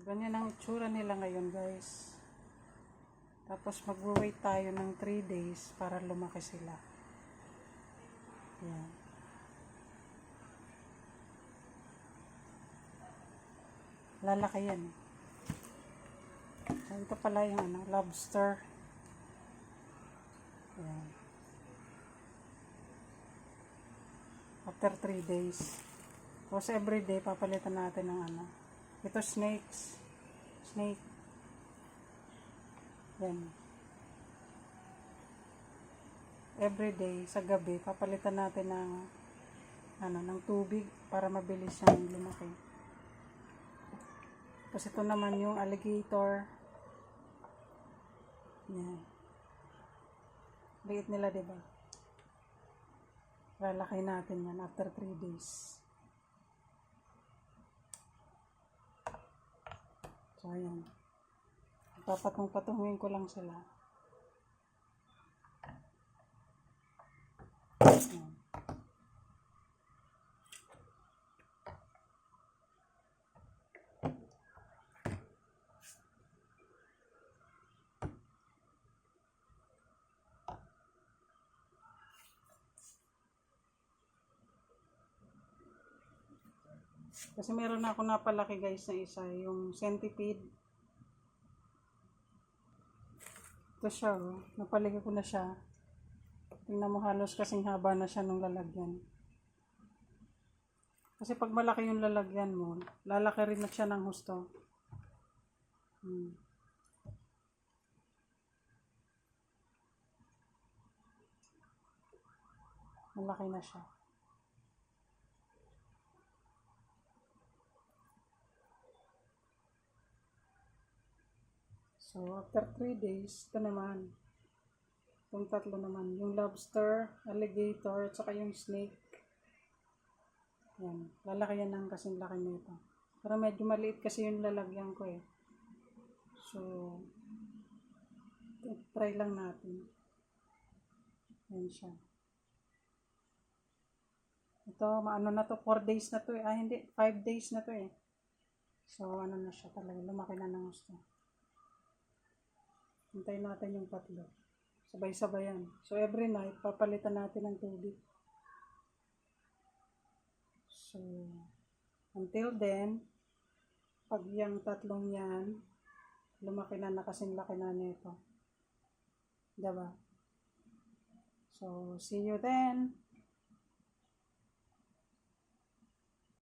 Ganyan ang itsura nila ngayon, guys. Tapos mag-wait tayo ng 3 days para lumaki sila. Yan. Lalaki yan. So, ito pala yung lobster. Yan. After 3 days. Tapos everyday papalitan natin ng ito snakes. Snake. Yan. Everyday sa gabi papalitan natin ng tubig para mabilis siyang lumaki. Tapos ito naman yung alligator. Yan. Liit nila, diba? Lalaki natin yan after 3 days. So, ayan. Papatong-patungin ko lang sila. Ayan. Kasi meron na ako napalaki, guys, na isa, yung centipede. Ito siya, oh. Napalaki ko na siya. Tingnan mo, halos kasing haba na siya nung lalagyan. Kasi pag malaki yung lalagyan mo, lalaki rin na siya ng husto. Malaki na siya. So, after 3 days, ito naman. Itong tatlo naman. Yung lobster, alligator, at saka yung snake. Yan. Lalaki yan ng kasing laki nito. Pero medyo maliit kasi yung lalagyan ko eh. So, try lang natin. Yan siya. Ito, maano na to, 4 days na to eh. Hindi, 5 days na to eh. So, na siya talaga. Lumaki na ng gusto. Hintayin natin yung tatlo. Sabay-sabay yan. So, every night, papalitan natin ng tubig. So, until then, pag yung tatlong yan, lumaki na kasing laki na nito. Diba? So, see you then.